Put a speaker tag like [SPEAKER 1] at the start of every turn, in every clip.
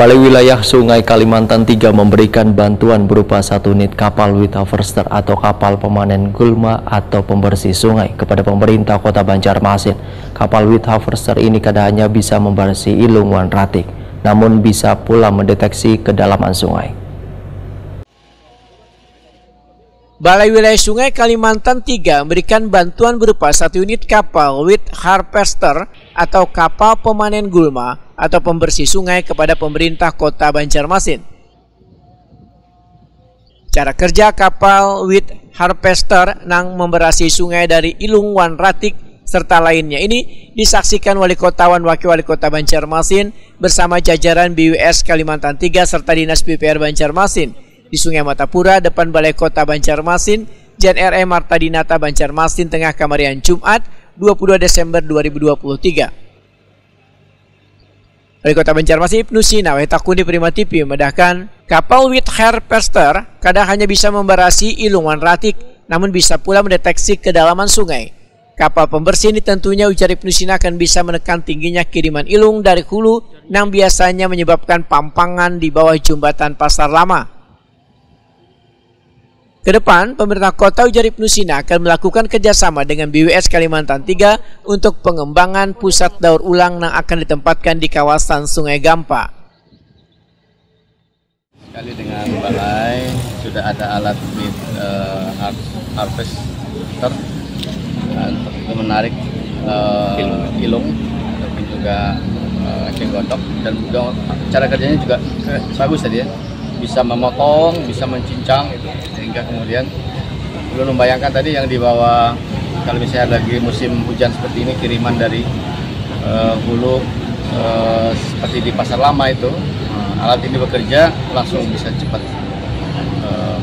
[SPEAKER 1] Balai Wilayah Sungai Kalimantan III memberikan bantuan berupa 1 unit kapal with harvester atau kapal pemanen gulma atau pembersih sungai kepada pemerintah Kota Banjarmasin. Kapal with harvester ini kadang hanya bisa membersih ilungan ratik, namun bisa pula mendeteksi kedalaman sungai.
[SPEAKER 2] Balai Wilayah Sungai Kalimantan III memberikan bantuan berupa 1 unit kapal with harvester atau kapal pemanen gulma atau pembersih sungai kepada pemerintah Kota Banjarmasin. Cara kerja kapal with harvester nang memberasi sungai dari ilungan ratik serta lainnya ini disaksikan Wali Kota dan Wakil Wali Kota Banjarmasin bersama jajaran BWS Kalimantan III serta Dinas PPR Banjarmasin di Sungai Matapura depan Balai Kota Banjarmasin, Jalan RE Marta Dinata Banjarmasin Tengah Kamarian Jumat 22 Desember 2023. Wali Kota Banjarmasin Ibnu Sina Wahitakundi Prima TV memedahkan kapal with harvester kadang hanya bisa memberasi ilungan ratik, namun bisa pula mendeteksi kedalaman sungai. Kapal pembersih ini tentunya ujar Ibnu Sina akan bisa menekan tingginya kiriman ilung dari hulu yang biasanya menyebabkan pampangan di bawah jembatan Pasar Lama. Kedepan, pemerintah kota ujar Ibnu Sina akan melakukan kerjasama dengan BWS Kalimantan III untuk pengembangan pusat daur ulang yang akan ditempatkan di kawasan Sungai Gampa.
[SPEAKER 3] Sekali dengan balai sudah ada alat with harvester untuk menarik ilung ataupun juga eceng gondok, dan juga cara kerjanya juga bagus tadi ya. Bisa memotong, bisa mencincang itu, sehingga kemudian belum membayangkan tadi yang dibawa kalau misalnya lagi musim hujan seperti ini, kiriman dari hulu seperti di Pasar Lama itu, alat ini bekerja langsung bisa cepat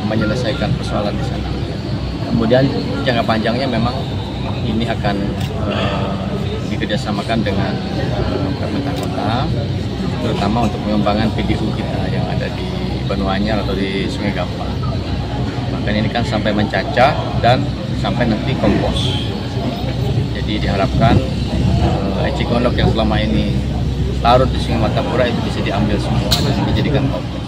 [SPEAKER 3] menyelesaikan persoalan di sana. Kemudian jangka panjangnya memang ini akan dikerjasamakan dengan pemerintah kota, terutama untuk pengembangan PDU kita yang ada di Banyuanyar atau di Sungai Gampa. Bahkan ini kan sampai mencacah dan sampai nanti kompos. Jadi diharapkan eceng gondok yang selama ini larut di Sungai Matapura itu bisa diambil semua dan dijadikan kompos.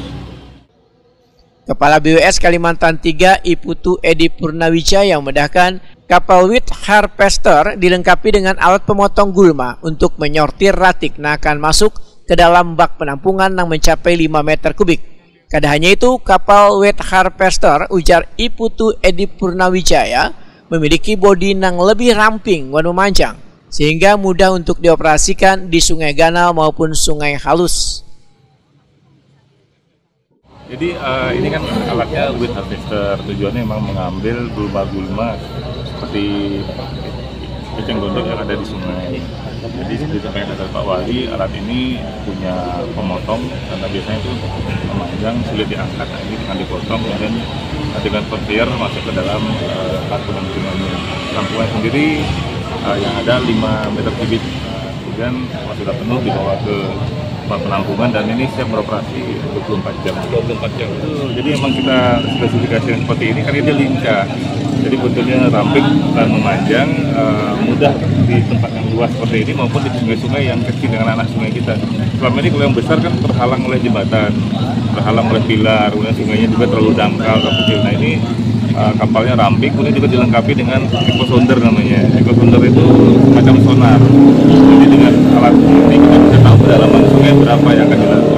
[SPEAKER 2] Kepala BWS Kalimantan III Iputu Edi Purnawijaya memedahkan kapal with harvester dilengkapi dengan alat pemotong gulma untuk menyortir ratik yang akan masuk ke dalam bak penampungan yang mencapai 5 meter kubik. Kada hanya itu, kapal with harvester ujar Iputu Edi Purnawijaya memiliki bodi yang lebih ramping dan memanjang sehingga mudah untuk dioperasikan di sungai ganal maupun sungai halus.
[SPEAKER 4] Jadi ini kan alatnya with harvester, tujuannya memang mengambil gulma-gulma seperti eceng gondok yang ada di sungai. Jadi seperti yang kata Pak Wali, alat ini punya pemotong karena biasanya itu memanjang, sulit diangkat. Nah, ini dengan dipotong kemudian dengan petir masuk ke dalam penampungannya. Penampungan sendiri yang ada 5 meter kubik, kemudian sudah penuh dibawa ke tempat penampungan dan ini siap beroperasi 24 jam. 24 jam. Jadi memang kita spesifikasi seperti ini karena dia lincah. Jadi bentuknya ramping dan memanjang, mudah di tempat yang luas seperti ini maupun di sungai-sungai yang kecil dengan anak sungai kita. Selama ini kalau yang besar kan terhalang oleh jembatan, terhalang oleh pilar, kemudian sungainya juga terlalu dangkal atau kecil. Nah ini kapalnya ramping, kemudian juga dilengkapi dengan eco sounder namanya. Eco sounder itu semacam sonar. Jadi dengan alat ini kita bisa tahu kedalaman sungai berapa yang akan dilalui.